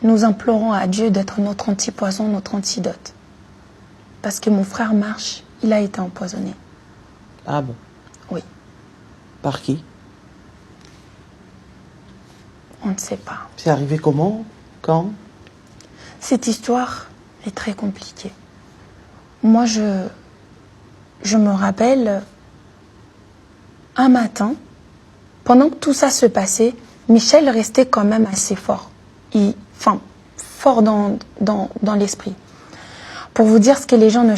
nous implorons à Dieu d'être notre antipoison, notre antidote. Parce que mon frère Marche, il a été empoisonné. Ah bon? Oui. Par qui? On ne sait pas. C'est arrivé comment? Quand? Cette histoire est très compliquée. Moi, je me rappelle, un matin, pendant que tout ça se passait, Michel restait quand même assez fort. Fort dans l'esprit. Pour vous dire ce que les gens ne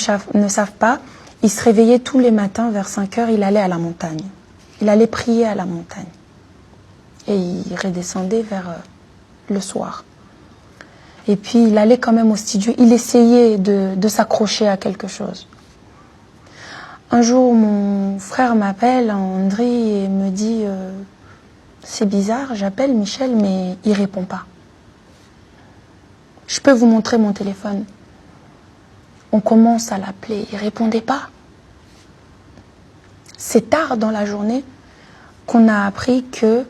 savent pas, il se réveillait tous les matins vers 5 heures, il allait à la montagne. Il allait prier à la montagne. Et il redescendait vers le soir. Et puis il allait quand même au studio, il essayait de s'accrocher à quelque chose. Un jour, mon frère m'appelle, André, et me dit c'est bizarre, j'appelle Michel, mais il répond pas. Je peux vous montrer mon téléphone. On commence à l'appeler, il répondait pas. C'est tard dans la journée qu'on a appris que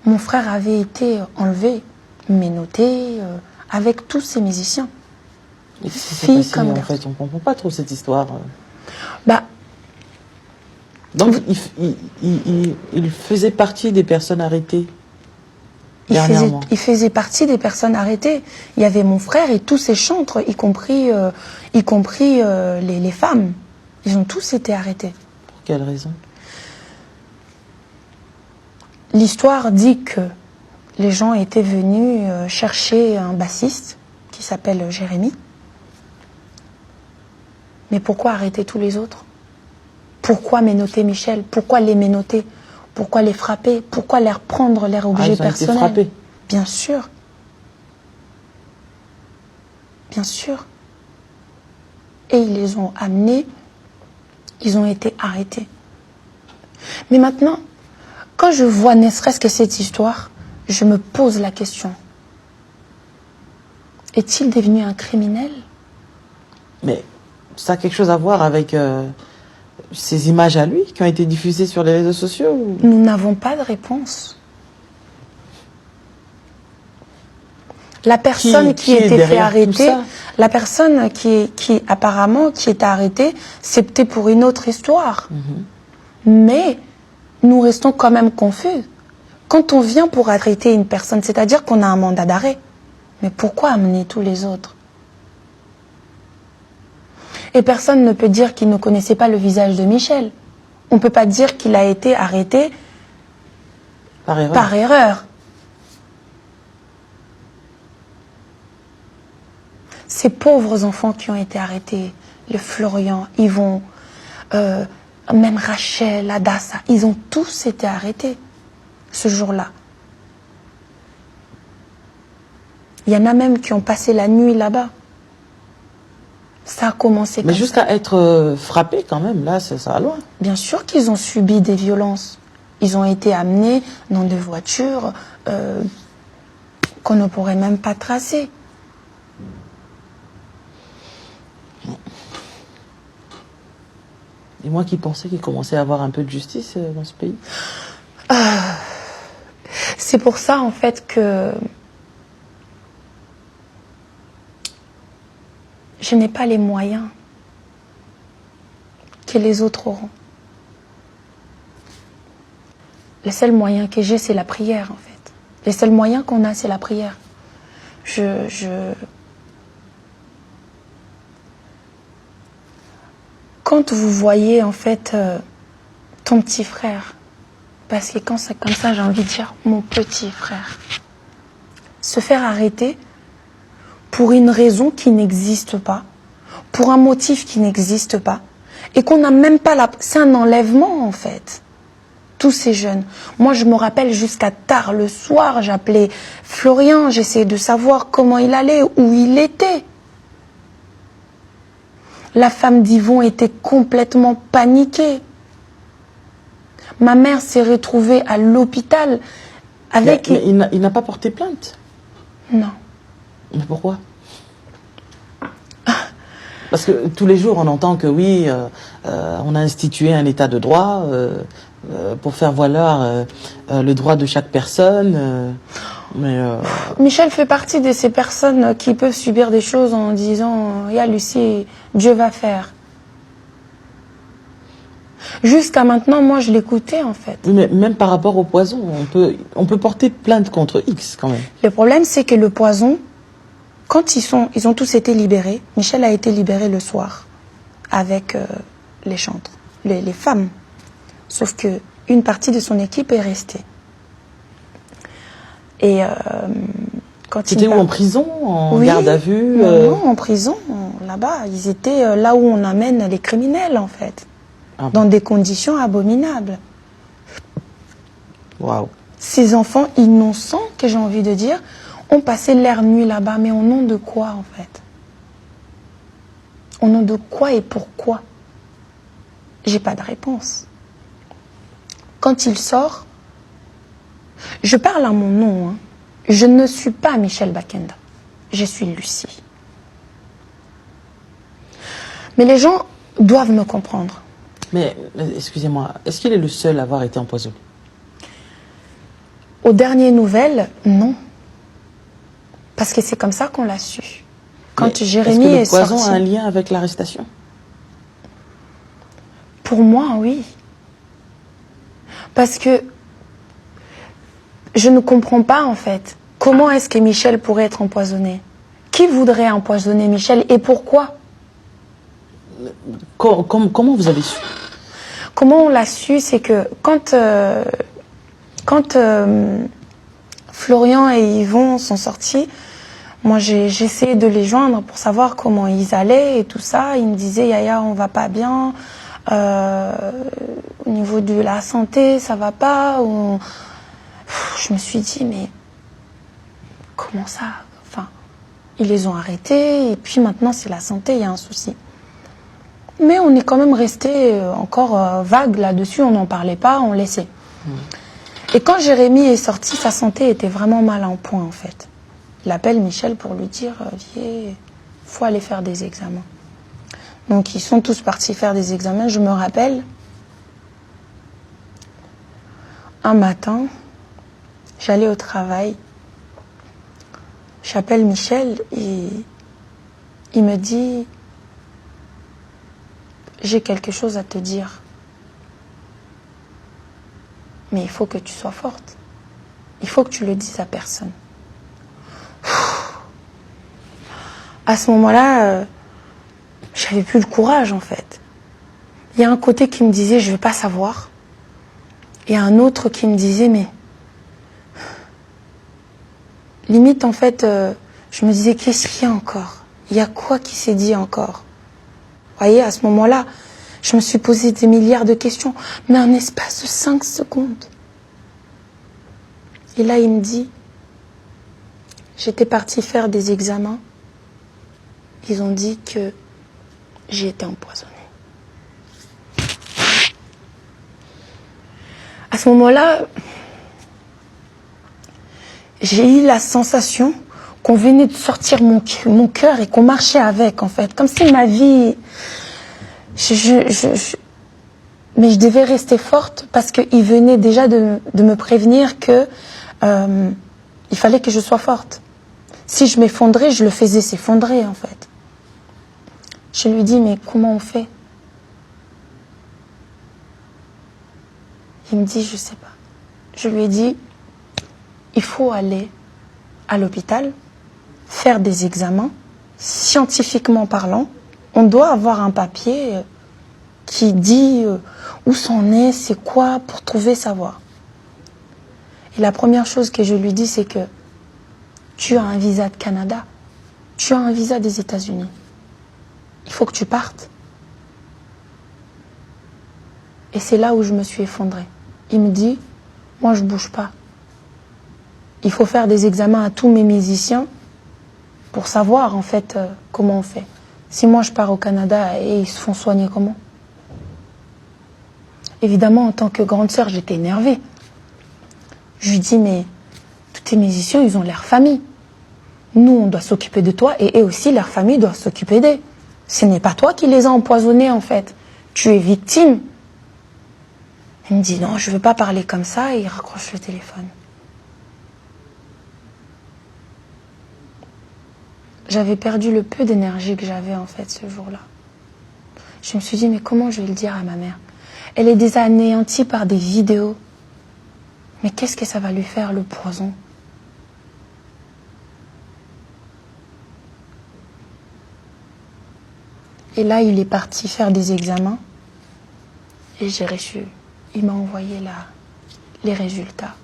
mon frère avait été enlevé, menotté, avec tous ces musiciens. Et qu'est-ce qui s'est passé en fait? On ne comprend pas trop cette histoire. Donc il faisait partie des personnes arrêtées dernièrement. Il faisait partie des personnes arrêtées. Il y avait mon frère et tous ses chantres, y compris les femmes. Ils ont tous été arrêtés. Pour quelle raison? L'histoire dit que les gens étaient venus chercher un bassiste qui s'appelle Jérémy. Mais pourquoi arrêter tous les autres? Pourquoi ménoter Michel? Pourquoi les ménoter? Pourquoi les frapper? Pourquoi leur prendre leurs objets personnels? Ils ont été frappés. Bien sûr. Bien sûr. Et ils les ont amenés. Ils ont été arrêtés. Mais maintenant, quand je vois ne serait-ce que cette histoire, je me pose la question. Est-il devenu un criminel? Mais ça a quelque chose à voir avec ces images à lui qui ont été diffusées sur les réseaux sociaux ou... Nous n'avons pas de réponse. La personne qui était fait arrêter, la personne qui apparemment qui était arrêtée, c'était pour une autre histoire. Mais nous restons quand même confus. Quand on vient pour arrêter une personne, c'est-à-dire qu'on a un mandat d'arrêt. Mais pourquoi amener tous les autres? Et personne ne peut dire qu'il ne connaissait pas le visage de Michel. On ne peut pas dire qu'il a été arrêté par erreur. Ces pauvres enfants qui ont été arrêtés, le Florian, Yvon, même Rachel, Adassa, ils ont tous été arrêtés ce jour-là. Il y en a même qui ont passé la nuit là-bas. Ça a commencé comme ça. Mais jusqu'à être frappés quand même, là, ça va loin. Bien sûr qu'ils ont subi des violences. Ils ont été amenés dans des voitures qu'on ne pourrait même pas tracer. Et moi qui pensais qu'il commençait à avoir un peu de justice dans ce pays. C'est pour ça, en fait, que je n'ai pas les moyens que les autres auront. Le seul moyen que j'ai, c'est la prière, en fait. Le seul moyen qu'on a, c'est la prière. Quand vous voyez, en fait, ton petit frère, parce que quand c'est comme ça, j'ai envie de dire mon petit frère, se faire arrêter pour une raison qui n'existe pas, pour un motif qui n'existe pas, et qu'on n'a même pas la... C'est un enlèvement, en fait. Tous ces jeunes. Moi, je me rappelle jusqu'à tard le soir, j'appelais Florian, j'essayais de savoir comment il allait, où il était. La femme d'Yvon était complètement paniquée. Ma mère s'est retrouvée à l'hôpital avec... Mais il n'a pas porté plainte? Non. Mais pourquoi? Parce que tous les jours, on entend que oui, on a institué un état de droit pour faire valoir le droit de chaque personne. Mais Michel fait partie de ces personnes qui peuvent subir des choses en disant « Ya Lucie, Dieu va faire ». Jusqu'à maintenant, moi, je l'écoutais, en fait. mais même par rapport au poison, on peut porter plainte contre X quand même. Le problème, c'est que le poison, quand ils ont tous été libérés, Michel a été libéré le soir avec les chantres, les femmes. Sauf que une partie de son équipe est restée. Et quand C'était où, en prison, en garde à vue Non, en prison, là-bas. Ils étaient là où on amène les criminels, en fait. Ah bon. Dans des conditions abominables. Waouh. Ces enfants innocents, que j'ai envie de dire, ont passé leur nuit là-bas. Mais au nom de quoi, en fait? Au nom de quoi et pourquoi? J'ai pas de réponse. Quand il sort, je parle à mon nom. Hein. Je ne suis pas Michel Bakenda. Je suis Lucie. Mais les gens doivent me comprendre. Mais, excusez-moi, est-ce qu'il est le seul à avoir été empoisonné? Aux dernières nouvelles, non. Parce que c'est comme ça qu'on l'a su. Quand Jérémy est sorti... Est-ce que le poison a un lien avec l'arrestation? Pour moi, oui. Parce que je ne comprends pas, en fait, comment est-ce que Michel pourrait être empoisonné? Qui voudrait empoisonner Michel et pourquoi? Comment vous avez su? Comment on l'a su, c'est que quand Florian et Yvon sont sortis, moi j'ai essayé de les joindre pour savoir comment ils allaient et tout ça. Ils me disaient, Yaya, on va pas bien. Au niveau de la santé, ça va pas. Je me suis dit, mais comment ça? Enfin, ils les ont arrêtés et puis maintenant c'est la santé, il y a un souci. Mais on est quand même resté encore vague là-dessus, on n'en parlait pas, on laissait. Et quand Jérémy est sorti, sa santé était vraiment mal en point en fait. Il appelle Michel pour lui dire, il faut aller faire des examens. Donc ils sont tous partis faire des examens. Je me rappelle, un matin, j'allais au travail, j'appelle Michel et il me dit, j'ai quelque chose à te dire. Mais il faut que tu sois forte. Il faut que tu le dises à personne. À ce moment-là, j'avais plus le courage en fait. Il y a un côté qui me disait, je ne vais pas savoir. Et un autre qui me disait, mais... Limite en fait, je me disais, qu'est-ce qu'il y a encore? Il y a quoi qui s'est dit encore? Vous voyez, à ce moment-là, je me suis posé des milliards de questions, mais en espace de 5 secondes. Et là, il me dit, j'étais partie faire des examens. Ils ont dit que j'ai été empoisonnée. À ce moment-là, j'ai eu la sensation qu'on venait de sortir mon cœur et qu'on marchait avec, en fait. Comme si ma vie... Mais je devais rester forte parce qu'il venait déjà de me prévenir que il fallait que je sois forte. Si je m'effondrais, je le faisais s'effondrer, en fait. Je lui dis, mais comment on fait? Il me dit, je sais pas. Je lui ai dit, il faut aller à l'hôpital, faire des examens, scientifiquement parlant. On doit avoir un papier qui dit où c'en est, c'est quoi, pour trouver savoir. Et la première chose que je lui dis, c'est que tu as un visa de Canada, tu as un visa des États-Unis. Il faut que tu partes. Et c'est là où je me suis effondrée. Il me dit, moi je bouge pas. Il faut faire des examens à tous mes musiciens pour savoir en fait comment on fait. Si moi je pars au Canada et ils se font soigner comment? Évidemment, en tant que grande sœur, j'étais énervée. Je lui dis, mais tous tes musiciens, ils ont leur famille. Nous, on doit s'occuper de toi et eux aussi, leur famille doit s'occuper d'eux. Ce n'est pas toi qui les as empoisonnés, en fait. Tu es victime. Il me dit, non, je ne veux pas parler comme ça, et il raccroche le téléphone. j'avais perdu le peu d'énergie que j'avais en fait ce jour-là. Je me suis dit, mais comment je vais le dire à ma mère? Elle est déjà anéantie par des vidéos. Mais qu'est-ce que ça va lui faire, le poison? Et là, il est parti faire des examens. Et j'ai reçu. Il m'a envoyé les résultats.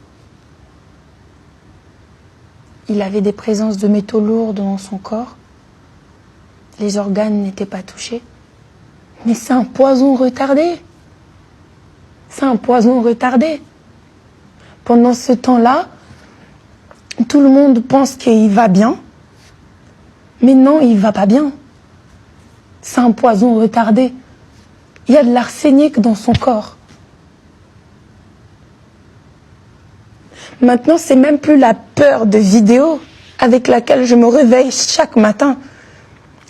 Il avait des présences de métaux lourds dans son corps. Les organes n'étaient pas touchés. Mais c'est un poison retardé. C'est un poison retardé. Pendant ce temps-là, tout le monde pense qu'il va bien. Mais non, il ne va pas bien. C'est un poison retardé. Il y a de l'arsenic dans son corps. Maintenant, c'est même plus la peur de vidéo avec laquelle je me réveille chaque matin.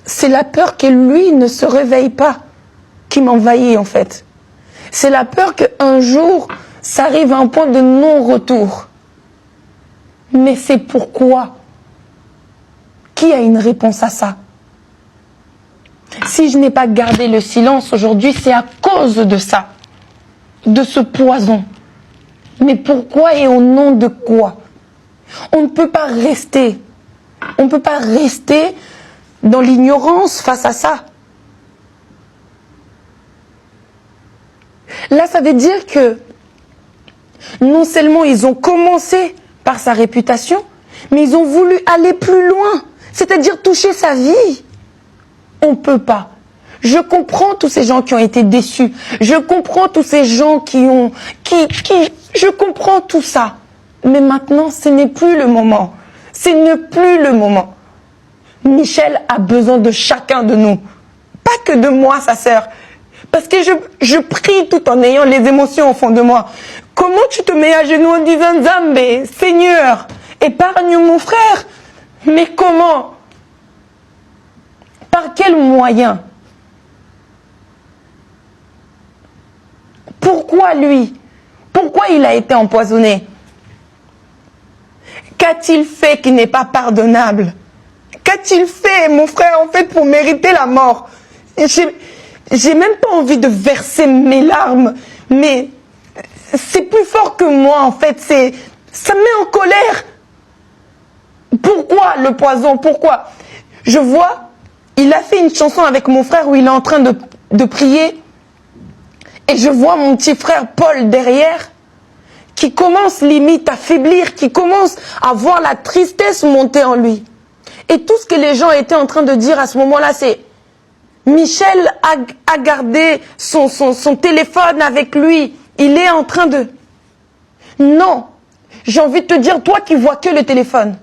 C'est la peur que lui ne se réveille pas qui m'envahit en fait. C'est la peur qu'un jour, ça arrive à un point de non-retour. Mais c'est pourquoi? Qui a une réponse à ça? Si je n'ai pas gardé le silence aujourd'hui, c'est à cause de ça, de ce poison. Mais pourquoi et au nom de quoi? On ne peut pas rester. On ne peut pas rester dans l'ignorance face à ça. Là, ça veut dire que non seulement ils ont commencé par sa réputation, mais ils ont voulu aller plus loin, c'est-à-dire toucher sa vie. On ne peut pas. Je comprends tous ces gens qui ont été déçus. Je comprends tous ces gens je comprends tout ça. Mais maintenant, ce n'est plus le moment. Ce n'est plus le moment. Michel a besoin de chacun de nous. Pas que de moi, sa sœur. Parce que je prie tout en ayant les émotions au fond de moi. Comment tu te mets à genoux en disant, Zambé, Seigneur, épargne mon frère? Mais comment? Par quel moyen? Pourquoi lui? Pourquoi il a été empoisonné? Qu'a-t-il fait qui n'est pas pardonnable? Qu'a-t-il fait, mon frère, en fait, pour mériter la mort? J'ai même pas envie de verser mes larmes, mais c'est plus fort que moi, en fait. Ça me met en colère. Pourquoi le poison? Pourquoi? Je vois, il a fait une chanson avec mon frère où il est en train de prier. Et je vois mon petit frère Paul derrière, qui commence limite à faiblir, qui commence à voir la tristesse monter en lui. Et tout ce que les gens étaient en train de dire à ce moment-là, c'est Michel a gardé son téléphone avec lui. Il est en train de... Non, j'ai envie de te dire, toi qui vois que le téléphone,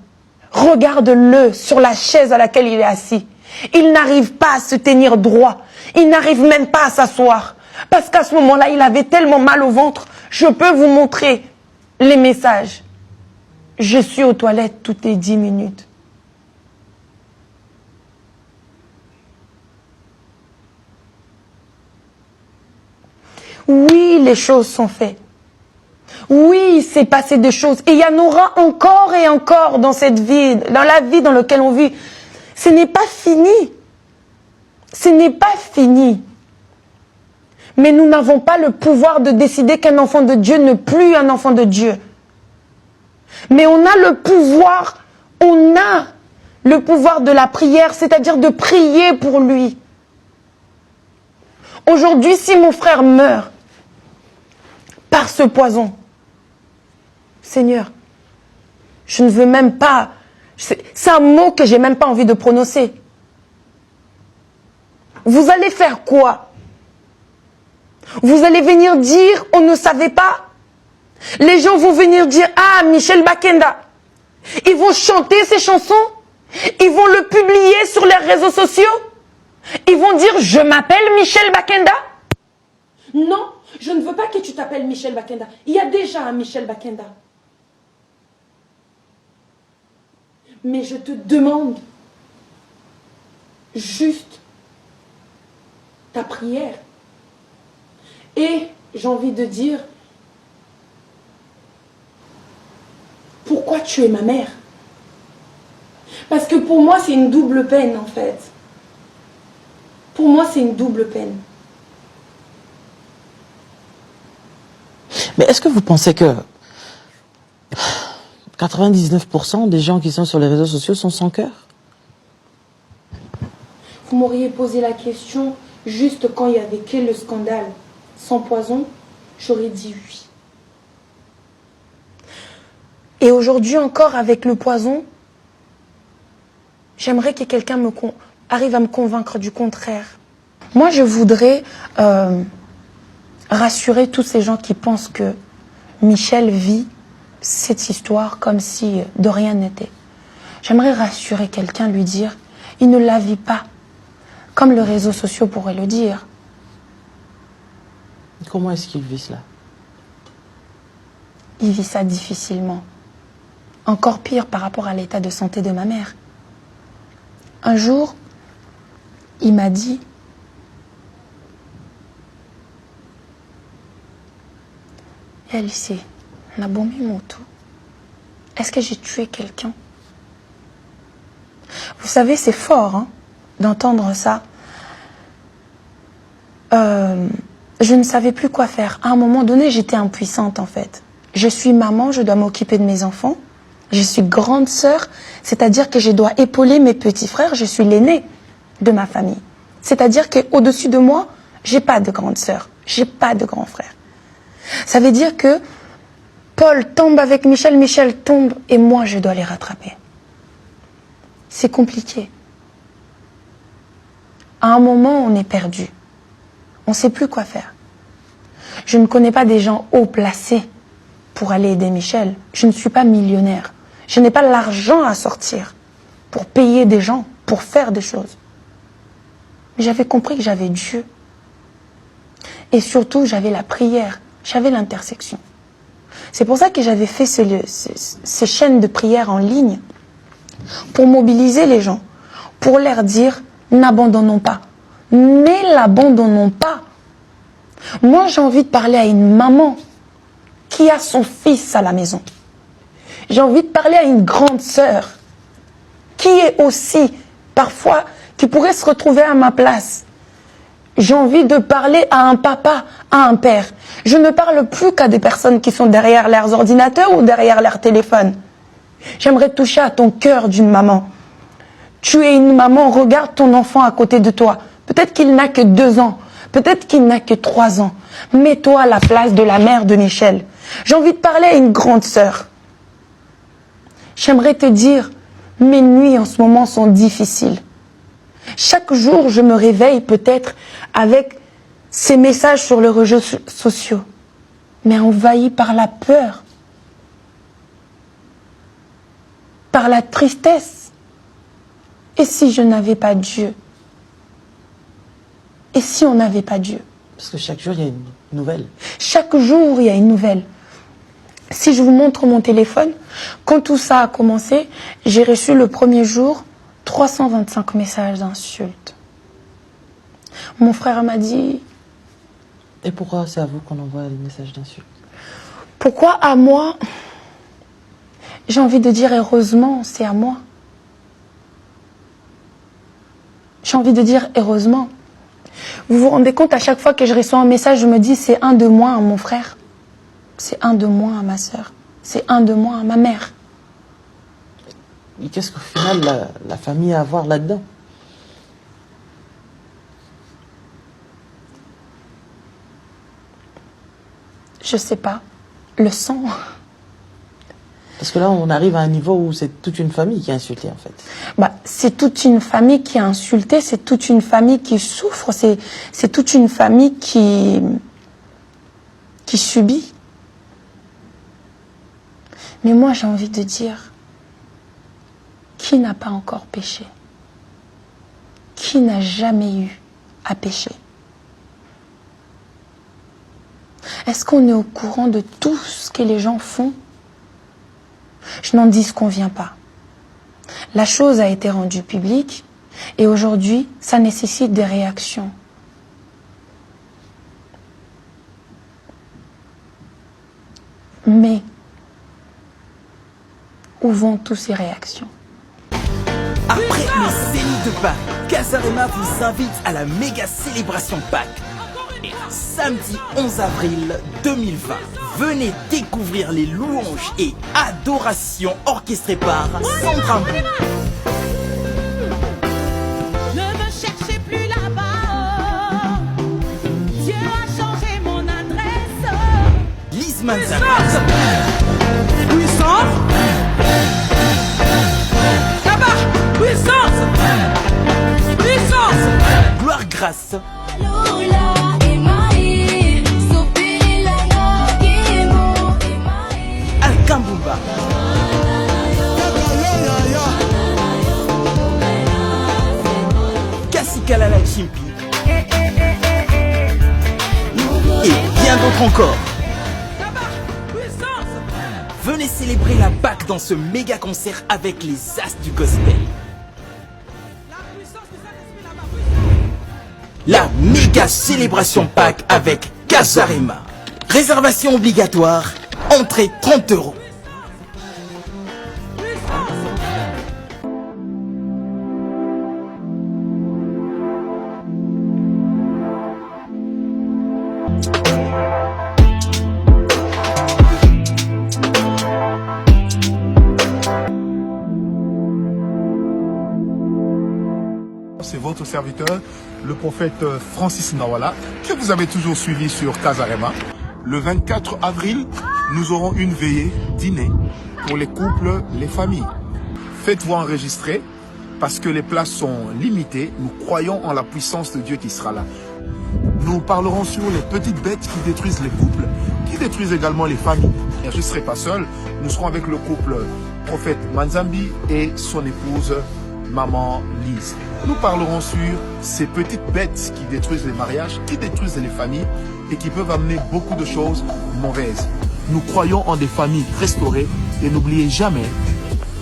regarde-le sur la chaise à laquelle il est assis. Il n'arrive pas à se tenir droit. Il n'arrive même pas à s'asseoir. Parce qu'à ce moment-là, il avait tellement mal au ventre. Je peux vous montrer les messages. Je suis aux toilettes toutes les 10 minutes. Oui, les choses sont faites. Oui, il s'est passé des choses. Et il y en aura encore et encore dans cette vie, dans la vie dans laquelle on vit. Ce n'est pas fini. Ce n'est pas fini. Mais nous n'avons pas le pouvoir de décider qu'un enfant de Dieu n'est plus un enfant de Dieu. Mais on a le pouvoir de la prière, c'est-à-dire de prier pour lui. Aujourd'hui, si mon frère meurt par ce poison, Seigneur, je ne veux même pas, c'est un mot que j'ai même pas envie de prononcer. Vous allez faire quoi? Vous allez venir dire, on ne savait pas. Les gens vont venir dire, ah, Michel Bakenda. Ils vont chanter ces chansons. Ils vont le publier sur les réseaux sociaux. Ils vont dire, je m'appelle Michel Bakenda. Non, je ne veux pas que tu t'appelles Michel Bakenda. Il y a déjà un Michel Bakenda. Mais je te demande juste ta prière. Et j'ai envie de dire, pourquoi tu es ma mère? Parce que pour moi, c'est une double peine, en fait. Pour moi, c'est une double peine. Mais est-ce que vous pensez que 99% des gens qui sont sur les réseaux sociaux sont sans cœur? Vous m'auriez posé la question juste quand il y avait que le scandale sans poison, j'aurais dit oui. Et aujourd'hui encore, avec le poison, j'aimerais que quelqu'un arrive à me convaincre du contraire. Moi, je voudrais rassurer tous ces gens qui pensent que Michel vit cette histoire comme si de rien n'était. J'aimerais rassurer quelqu'un, lui dire, il ne la vit pas, comme les réseaux sociaux pourraient le dire. Comment est-ce qu'il vit cela? Il vit ça difficilement. Encore pire par rapport à l'état de santé de ma mère. Un jour, il m'a dit, Alice, est-ce que j'ai tué quelqu'un? Vous savez, c'est fort hein, d'entendre ça. Je ne savais plus quoi faire. À un moment donné, j'étais impuissante en fait. Je suis maman, je dois m'occuper de mes enfants. Je suis grande sœur, c'est-à-dire que je dois épauler mes petits frères. Je suis l'aînée de ma famille. C'est-à-dire qu'au-dessus de moi, j'ai pas de grande sœur, j'ai pas de grand frère. Ça veut dire que Paul tombe avec Michel, Michel tombe et moi je dois les rattraper. C'est compliqué. À un moment, on est perdu. On ne sait plus quoi faire. Je ne connais pas des gens haut placés pour aller aider Michel. Je ne suis pas millionnaire. Je n'ai pas l'argent à sortir pour payer des gens, pour faire des choses. Mais j'avais compris que j'avais Dieu. Et surtout, j'avais la prière, j'avais l'intersection. C'est pour ça que j'avais fait ces chaînes de prière en ligne pour mobiliser les gens, pour leur dire, n'abandonnons pas. Ne l'abandonnons pas. Moi, j'ai envie de parler à une maman qui a son fils à la maison. J'ai envie de parler à une grande sœur qui est aussi, parfois, qui pourrait se retrouver à ma place. J'ai envie de parler à un papa, à un père. Je ne parle plus qu'à des personnes qui sont derrière leurs ordinateurs ou derrière leur téléphone. J'aimerais toucher à ton cœur d'une maman. Tu es une maman, regarde ton enfant à côté de toi. Peut-être qu'il n'a que 2 ans, peut-être qu'il n'a que 3 ans. Mets-toi à la place de la mère de Michel. J'ai envie de parler à une grande sœur. J'aimerais te dire, mes nuits en ce moment sont difficiles. Chaque jour, je me réveille peut-être avec ces messages sur les réseaux sociaux, mais envahi par la peur, par la tristesse. Et si je n'avais pas Dieu? Et si on n'avait pas Dieu? Parce que chaque jour, il y a une nouvelle. Chaque jour, il y a une nouvelle. Si je vous montre mon téléphone, quand tout ça a commencé, j'ai reçu le premier jour 325 messages d'insultes. Mon frère m'a dit... Et pourquoi c'est à vous qu'on envoie les messages d'insultes? Pourquoi à moi? J'ai envie de dire heureusement, c'est à moi. J'ai envie de dire heureusement. Vous vous rendez compte, à chaque fois que je reçois un message, je me dis c'est un de moins à mon frère. C'est un de moins à ma sœur. C'est un de moins à ma mère. Et qu'est-ce qu'au final la famille a à voir là-dedans? Je sais pas. Le sang. Parce que là, on arrive à un niveau où c'est toute une famille qui est insultée, en fait. Bah, c'est toute une famille qui est insultée, c'est toute une famille qui souffre, c'est toute une famille qui subit. Mais moi, j'ai envie de dire, qui n'a pas encore péché? Qui n'a jamais eu à pécher? Est-ce qu'on est au courant de tout ce que les gens font? Je n'en disconviens pas. La chose a été rendue publique et aujourd'hui, ça nécessite des réactions. Mais où vont toutes ces réactions? Amis Zénith de Pâques, Casarema vous invite à la méga célébration Pâques. Et samedi 11 avril 2020, venez découvrir les louanges et adorations orchestrées par Sandra Mbou. Ne me cherchez plus là-bas. Dieu a changé mon adresse. Lise Manzana. Puissance. Là-bas. Puissance. Puissance. Gloire Grâce. Alkambumba. Kassikalala Chimpi. Et bien d'autres encore. Venez célébrer la Pâques dans ce méga concert avec les As du Gospel. La méga célébration Pâques avec Casarema. Réservation obligatoire, entrée 30 €. C'est votre serviteur, le prophète Francis Nawala, que vous avez toujours suivi sur Casarema. Le 24 avril, nous aurons une veillée dîner pour les couples, les familles. Faites-vous enregistrer parce que les places sont limitées. Nous croyons en la puissance de Dieu qui sera là. Nous parlerons sur les petites bêtes qui détruisent les couples, qui détruisent également les familles. Et je ne serai pas seul, nous serons avec le couple prophète Manzambi et son épouse Maman Lise. Nous parlerons sur ces petites bêtes qui détruisent les mariages, qui détruisent les familles et qui peuvent amener beaucoup de choses mauvaises. Nous croyons en des familles restaurées et n'oubliez jamais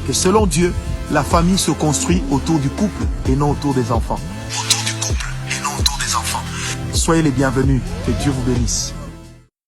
que selon Dieu, la famille se construit autour du couple et non autour des enfants. Autour du couple et non autour des enfants. Soyez les bienvenus, que Dieu vous bénisse.